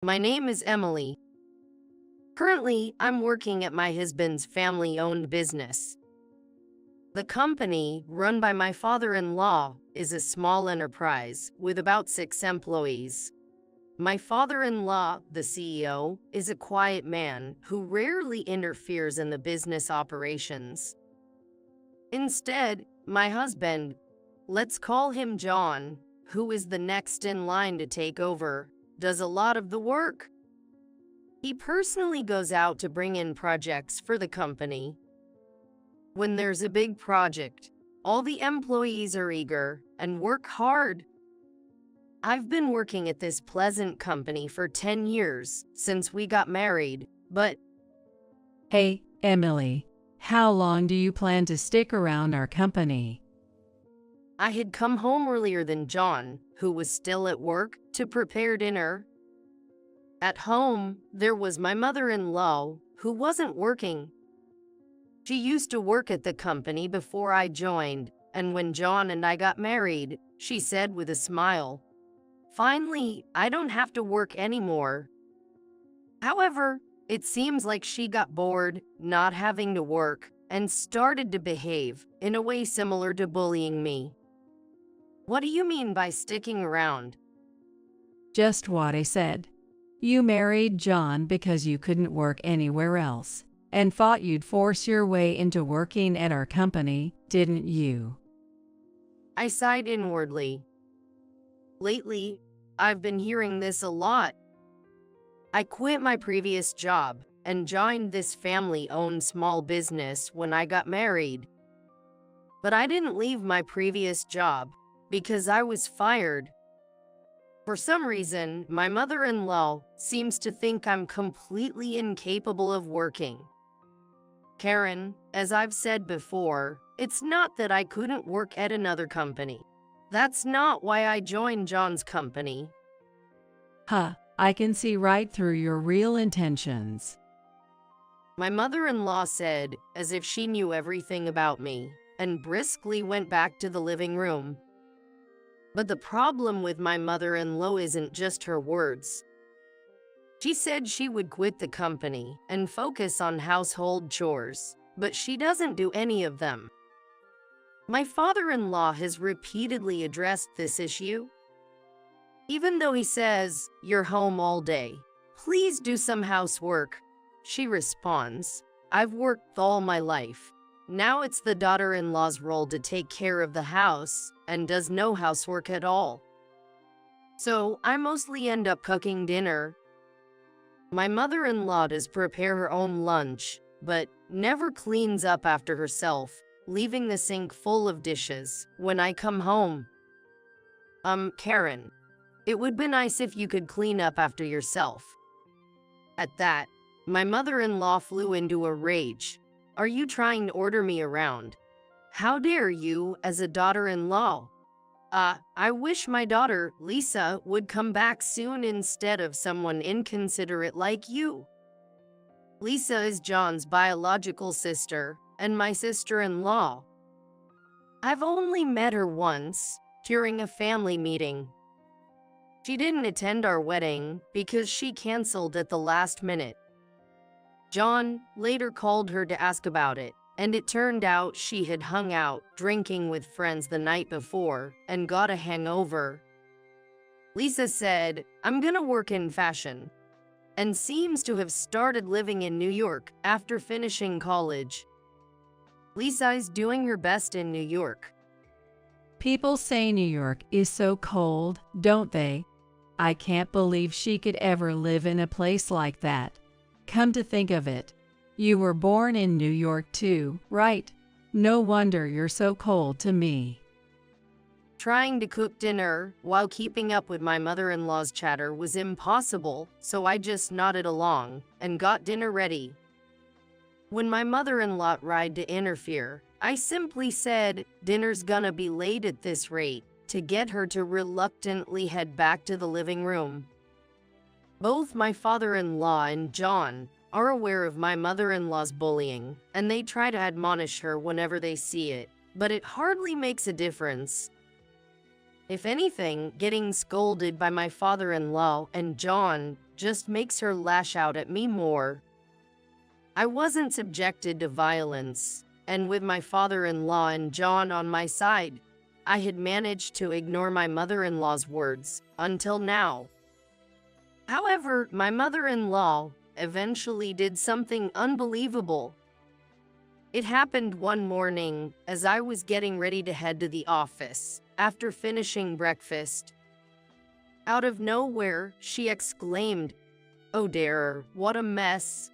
My name is Emily. Currently, I'm working at my husband's family-owned business. The company, run by my father-in-law, is a small enterprise with about 6 employees. My father-in-law, the CEO, is a quiet man who rarely interferes in the business operations. Instead, my husband, let's call him John, who is the next in line to take over, does a lot of the work. He personally goes out to bring in projects for the company. When there's a big project, all the employees are eager and work hard. I've been working at this pleasant company for 10 years since we got married, but Hey, Emily, how long do you plan to stick around our company? I had come home earlier than John, who was still at work, to prepare dinner. At home, there was my mother-in-law, who wasn't working. She used to work at the company before I joined, and when John and I got married, she said with a smile, "Finally, I don't have to work anymore." However, it seems like she got bored not having to work and started to behave in a way similar to bullying me. What do you mean by sticking around? Just what I said. You married John because you couldn't work anywhere else, and thought you'd force your way into working at our company, didn't you? I sighed inwardly. Lately, I've been hearing this a lot. I quit my previous job and joined this family-owned small business when I got married. But I didn't leave my previous job because I was fired. For some reason, my mother-in-law seems to think I'm completely incapable of working. Karen, as I've said before, it's not that I couldn't work at another company. That's not why I joined John's company. Huh, I can see right through your real intentions. My mother-in-law said, as if she knew everything about me, and briskly went back to the living room. But the problem with my mother-in-law isn't just her words. She said she would quit the company and focus on household chores, but she doesn't do any of them. My father-in-law has repeatedly addressed this issue. Even though he says, "You're home all day, please do some housework," she responds, "I've worked all my life. Now it's the daughter-in-law's role to take care of the house and does no housework at all. So I mostly end up cooking dinner." My mother-in-law does prepare her own lunch, but never cleans up after herself, leaving the sink full of dishes when I come home. Karen, it would be nice if you could clean up after yourself. At that, my mother-in-law flew into a rage. "Are you trying to order me around? How dare you as a daughter-in-law? I wish my daughter, Lisa, would come back soon instead of someone inconsiderate like you." Lisa is John's biological sister and my sister-in-law. I've only met her once, during a family meeting. She didn't attend our wedding because she canceled at the last minute. John later called her to ask about it, and it turned out she had hung out drinking with friends the night before and got a hangover. Lisa said, "I'm gonna work in fashion," and seems to have started living in New York after finishing college. Lisa is doing her best in New York. People say New York is so cold, don't they? I can't believe she could ever live in a place like that. Come to think of it, you were born in New York too, right? No wonder you're so cold to me. Trying to cook dinner while keeping up with my mother-in-law's chatter was impossible, so I just nodded along and got dinner ready. When my mother-in-law tried to interfere, I simply said, "Dinner's gonna be late at this rate," to get her to reluctantly head back to the living room. Both my father-in-law and John are aware of my mother-in-law's bullying, and they try to admonish her whenever they see it, but it hardly makes a difference. If anything, getting scolded by my father-in-law and John just makes her lash out at me more. I wasn't subjected to violence, and with my father-in-law and John on my side, I had managed to ignore my mother-in-law's words until now. However, my mother-in-law eventually did something unbelievable. It happened one morning as I was getting ready to head to the office after finishing breakfast. Out of nowhere, she exclaimed, "Oh dear, what a mess,"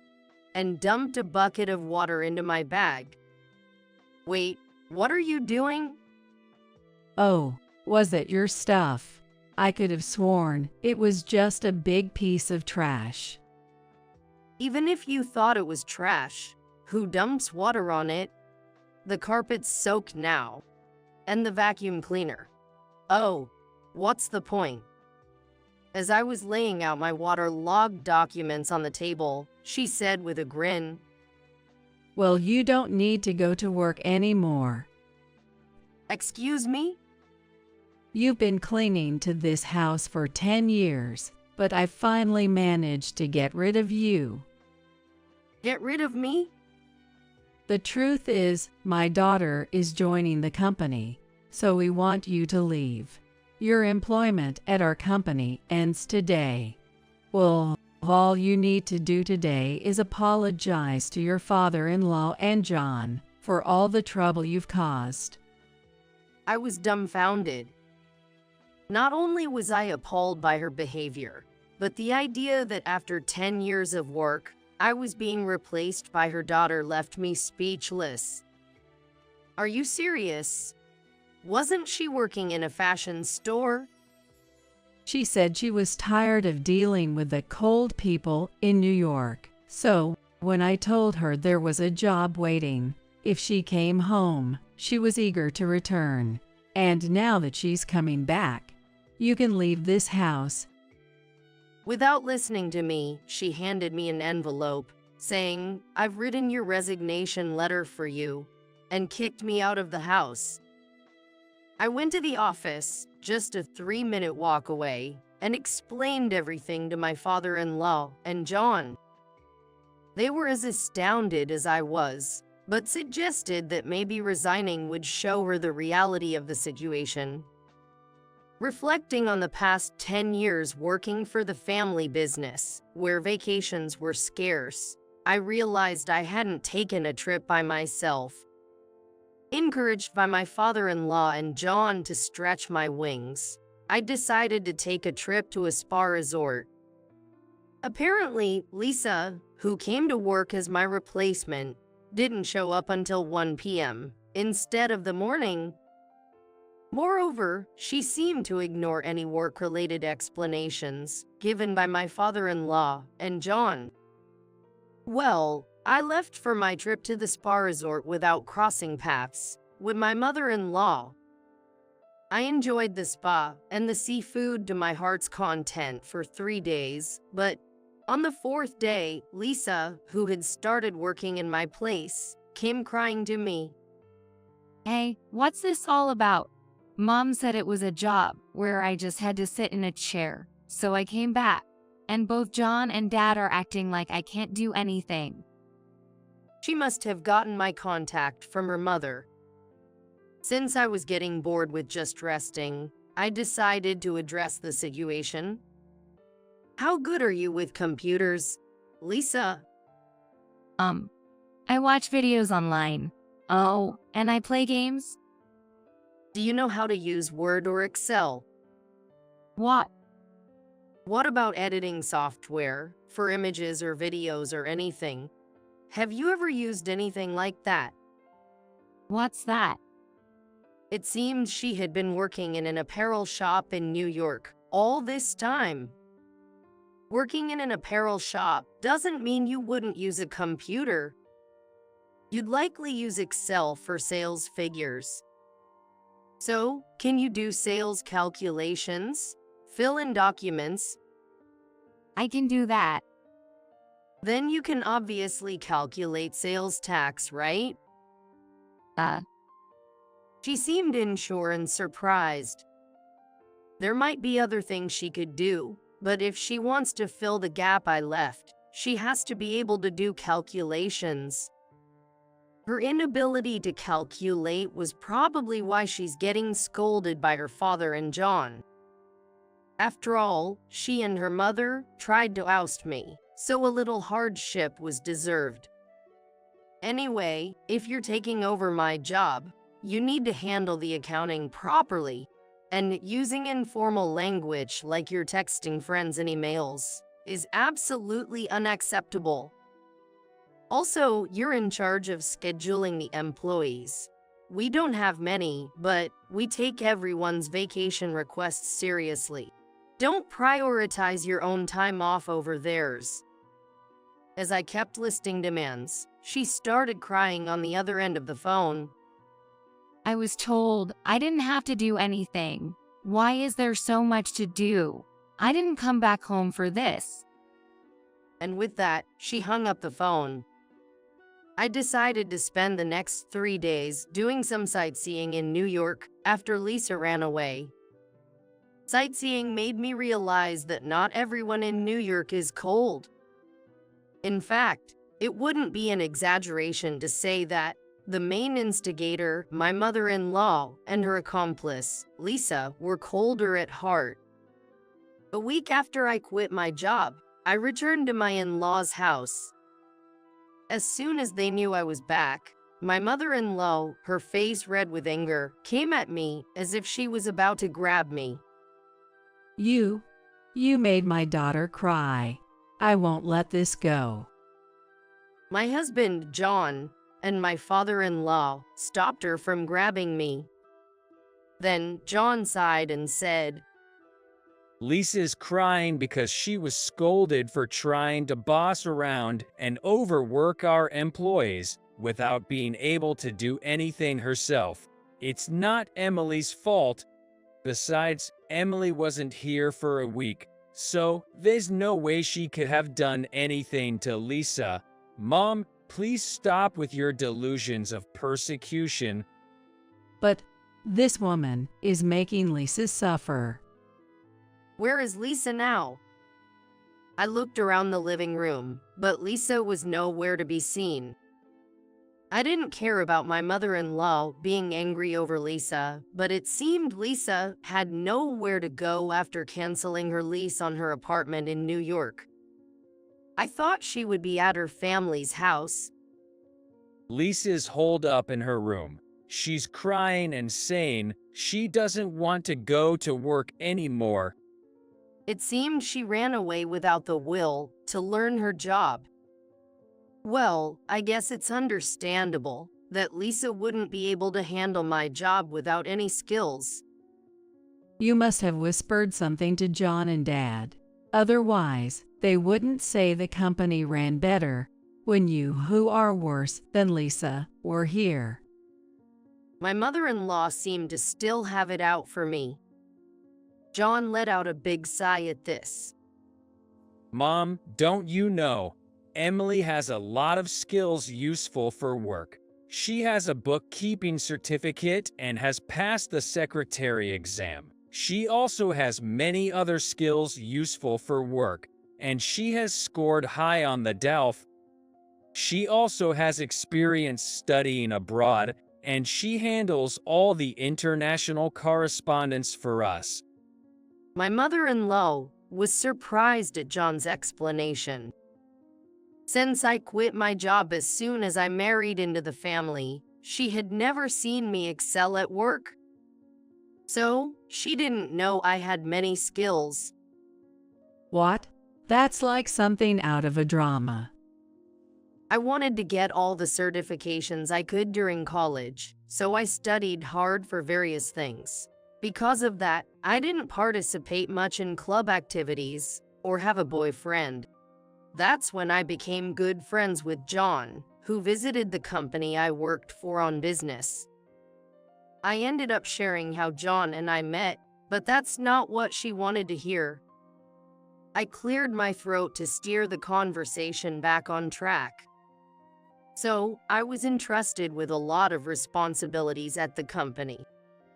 and dumped a bucket of water into my bag. "Wait, what are you doing?" Oh, was it your stuff? I could have sworn it was just a big piece of trash. Even if you thought it was trash, who dumps water on it? The carpet's soaked now. And the vacuum cleaner. Oh, what's the point? As I was laying out my waterlogged documents on the table, she said with a grin, Well, you don't need to go to work anymore. "Excuse me?" You've been cleaning to this house for 10 years, but I finally managed to get rid of you. "Get rid of me?" The truth is, my daughter is joining the company, so we want you to leave. Your employment at our company ends today. Well, all you need to do today is apologize to your father-in-law and John for all the trouble you've caused. I was dumbfounded. Not only was I appalled by her behavior, but the idea that after 10 years of work, I was being replaced by her daughter left me speechless. Are you serious? Wasn't she working in a fashion store? She said she was tired of dealing with the cold people in New York. So, when I told her there was a job waiting, if she came home, she was eager to return. And now that she's coming back, you can leave this house. Without listening to me, she handed me an envelope, saying, "I've written your resignation letter for you," and kicked me out of the house. I went to the office, just a 3-minute walk away, and explained everything to my father-in-law and John. They were as astounded as I was, but suggested that maybe resigning would show her the reality of the situation. Reflecting on the past 10 years working for the family business, where vacations were scarce, I realized I hadn't taken a trip by myself. Encouraged by my father-in-law and John to stretch my wings, I decided to take a trip to a spa resort. Apparently, Lisa, who came to work as my replacement, didn't show up until 1 p.m. instead of the morning. Moreover, she seemed to ignore any work-related explanations given by my father-in-law and John. Well, I left for my trip to the spa resort without crossing paths with my mother-in-law. I enjoyed the spa and the seafood to my heart's content for 3 days, but on the 4th day, Lisa, who had started working in my place, came crying to me. "Hey, what's this all about? Mom said it was a job where I just had to sit in a chair, so I came back. And both John and Dad are acting like I can't do anything." She must have gotten my contact from her mother. Since I was getting bored with just resting, I decided to address the situation. "How good are you with computers, Lisa?" I watch videos online. Oh, and I play games? "Do you know how to use Word or Excel?" What? "What about editing software for images or videos or anything? Have you ever used anything like that?" What's that? It seemed she had been working in an apparel shop in New York all this time. Working in an apparel shop doesn't mean you wouldn't use a computer. You'd likely use Excel for sales figures. So, can you do sales calculations? Fill in documents? I can do that. Then you can obviously calculate sales tax, right? She seemed unsure and surprised. There might be other things she could do, but if she wants to fill the gap I left, she has to be able to do calculations. Her inability to calculate was probably why she's getting scolded by her father and John. After all, she and her mother tried to oust me, so a little hardship was deserved. Anyway, if you're taking over my job, you need to handle the accounting properly, and using informal language like you're texting friends and emails is absolutely unacceptable. Also, you're in charge of scheduling the employees. We don't have many, but we take everyone's vacation requests seriously. Don't prioritize your own time off over theirs. As I kept listing demands, she started crying on the other end of the phone. I was told I didn't have to do anything. Why is there so much to do? I didn't come back home for this. And with that, she hung up the phone. I decided to spend the next 3 days doing some sightseeing in New York after Lisa ran away. Sightseeing made me realize that not everyone in New York is cold. In fact, it wouldn't be an exaggeration to say that the main instigator, my mother-in-law, and her accomplice, Lisa, were colder at heart. A week after I quit my job, I returned to my in-laws' house. As soon as they knew I was back, my mother-in-law, her face red with anger, came at me as if she was about to grab me. You made my daughter cry. I won't let this go. My husband, John, and my father-in-law stopped her from grabbing me. Then John sighed and said, Lisa's crying because she was scolded for trying to boss around and overwork our employees without being able to do anything herself. It's not Emily's fault. Besides, Emily wasn't here for a week, so there's no way she could have done anything to Lisa. Mom, please stop with your delusions of persecution. But this woman is making Lisa suffer. Where is Lisa now? I looked around the living room, but Lisa was nowhere to be seen. I didn't care about my mother-in-law being angry over Lisa, but it seemed Lisa had nowhere to go after canceling her lease on her apartment in New York. I thought she would be at her family's house. Lisa's holed up in her room. She's crying and saying she doesn't want to go to work anymore. It seemed she ran away without the will to learn her job. Well, I guess it's understandable that Lisa wouldn't be able to handle my job without any skills. You must have whispered something to John and Dad. Otherwise, they wouldn't say the company ran better when you, who are worse than Lisa, were here. My mother-in-law seemed to still have it out for me. John let out a big sigh at this. Mom, don't you know? Emily has a lot of skills useful for work. She has a bookkeeping certificate and has passed the secretary exam. She also has many other skills useful for work, and she has scored high on the DELF. She also has experience studying abroad, and she handles all the international correspondence for us. My mother-in-law was surprised at John's explanation. Since I quit my job as soon as I married into the family, she had never seen me excel at work. So, she didn't know I had many skills. What? That's like something out of a drama. I wanted to get all the certifications I could during college, so I studied hard for various things. Because of that, I didn't participate much in club activities or have a boyfriend. That's when I became good friends with John, who visited the company I worked for on business. I ended up sharing how John and I met, but that's not what she wanted to hear. I cleared my throat to steer the conversation back on track. So, I was entrusted with a lot of responsibilities at the company.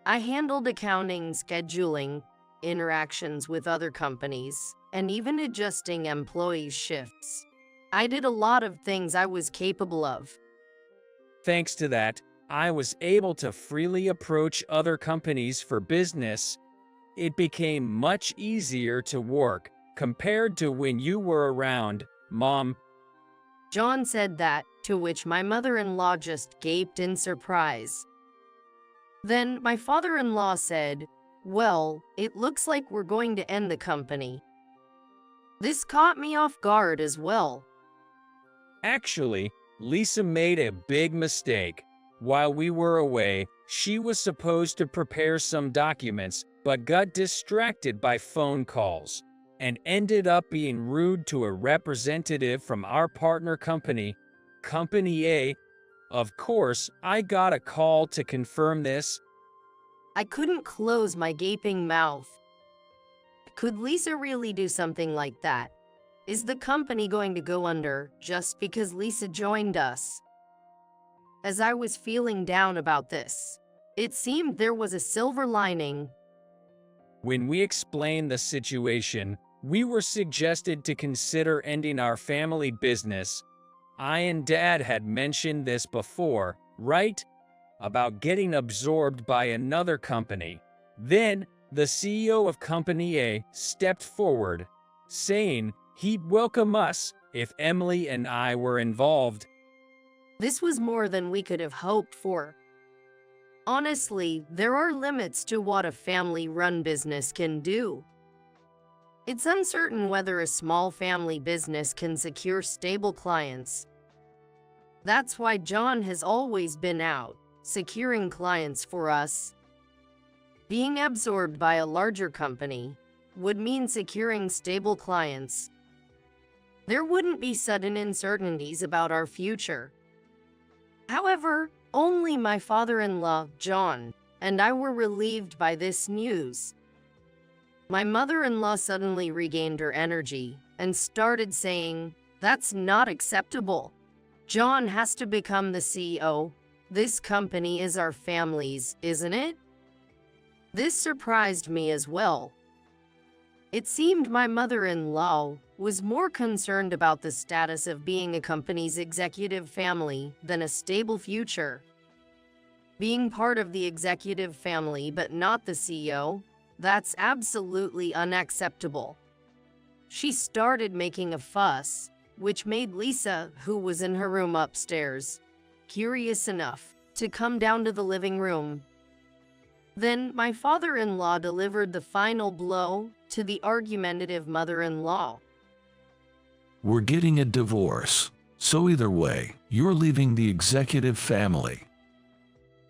I handled accounting, scheduling, interactions with other companies, and even adjusting employees' shifts. I did a lot of things I was capable of. Thanks to that, I was able to freely approach other companies for business. It became much easier to work compared to when you were around, Mom. John said that, to which my mother-in-law just gaped in surprise. Then my father-in-law said, "Well, it looks like we're going to end the company." This caught me off guard as well. Actually, Lisa made a big mistake. While we were away, she was supposed to prepare some documents, but got distracted by phone calls and ended up being rude to a representative from our partner company, Company A. Of course, I got a call to confirm this. I couldn't close my gaping mouth. Could Lisa really do something like that? Is the company going to go under just because Lisa joined us? As I was feeling down about this, it seemed there was a silver lining. When we explained the situation, we were suggested to consider ending our family business. I and Dad had mentioned this before, right? About getting absorbed by another company. Then, the CEO of Company A stepped forward, saying he'd welcome us if Emily and I were involved. This was more than we could have hoped for. Honestly, there are limits to what a family-run business can do. It's uncertain whether a small family business can secure stable clients. That's why John has always been out, securing clients for us. Being absorbed by a larger company would mean securing stable clients. There wouldn't be sudden uncertainties about our future. However, only my father-in-law, John, and I were relieved by this news. My mother-in-law suddenly regained her energy and started saying, "That's not acceptable. John has to become the CEO. This company is our family's, isn't it?" This surprised me as well. It seemed my mother-in-law was more concerned about the status of being a company's executive family than a stable future. Being part of the executive family but not the CEO, that's absolutely unacceptable. She started making a fuss, which made Lisa, who was in her room upstairs, curious enough to come down to the living room. Then my father-in-law delivered the final blow to the argumentative mother-in-law. We're getting a divorce, so either way, you're leaving the executive family.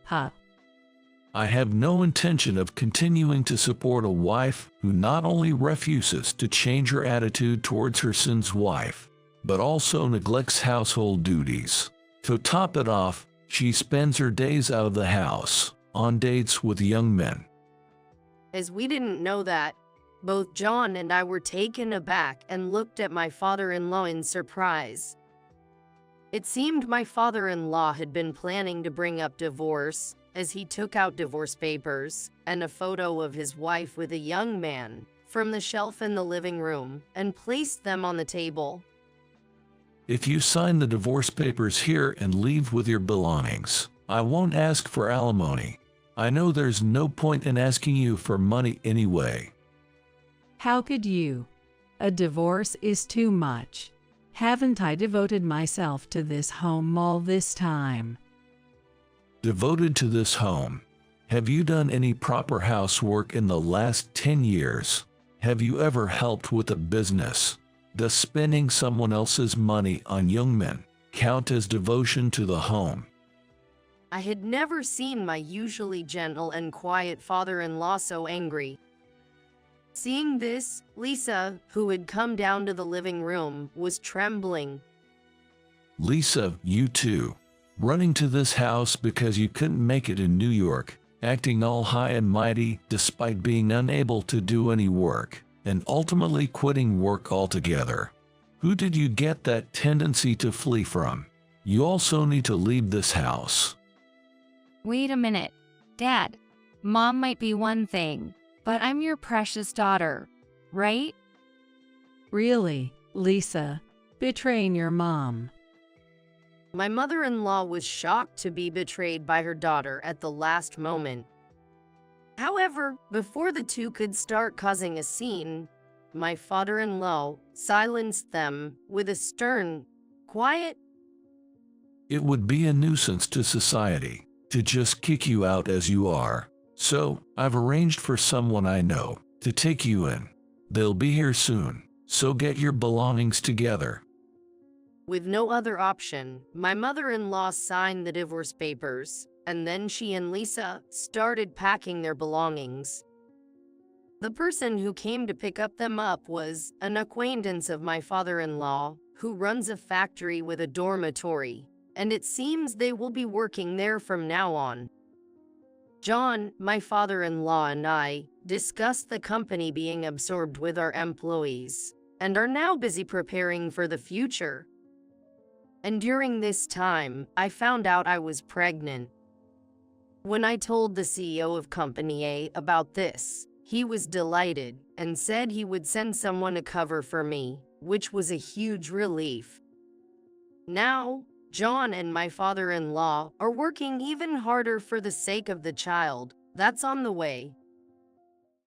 Huh. I have no intention of continuing to support a wife who not only refuses to change her attitude towards her son's wife, but also neglects household duties. To top it off, she spends her days out of the house, on dates with young men. As we didn't know that, both John and I were taken aback and looked at my father-in-law in surprise. It seemed my father-in-law had been planning to bring up divorce, as he took out divorce papers and a photo of his wife with a young man from the shelf in the living room and placed them on the table. If you sign the divorce papers here and leave with your belongings, I won't ask for alimony. I know there's no point in asking you for money anyway. How could you? A divorce is too much. Haven't I devoted myself to this home all this time? Devoted to this home? Have you done any proper housework in the last 10 years? Have you ever helped with a business? Does spending someone else's money on young men count as devotion to the home? I had never seen my usually gentle and quiet father-in-law so angry. Seeing this, Lisa, who had come down to the living room, was trembling. Lisa, you too. Running to this house because you couldn't make it in New York, acting all high and mighty despite being unable to do any work, and ultimately quitting work altogether. Who did you get that tendency to flee from? You also need to leave this house. Wait a minute. Dad, Mom might be one thing, But I'm your precious daughter, right? Really, Lisa, betraying your mom. My mother-in-law was shocked to be betrayed by her daughter at the last moment. However, before the two could start causing a scene, my father-in-law silenced them with a stern, quiet, It would be a nuisance to society to just kick you out as you are. So, I've arranged for someone I know to take you in. They'll be here soon, so get your belongings together. With no other option, my mother-in-law signed the divorce papers, and then she and Lisa started packing their belongings. The person who came to pick them up was an acquaintance of my father-in-law, who runs a factory with a dormitory, and it seems they will be working there from now on. John, my father-in-law, and I discussed the company being absorbed with our employees, and are now busy preparing for the future. And during this time, I found out I was pregnant. When I told the CEO of Company A about this, he was delighted and said he would send someone to cover for me, which was a huge relief. Now, John and my father-in-law are working even harder for the sake of the child that's on the way.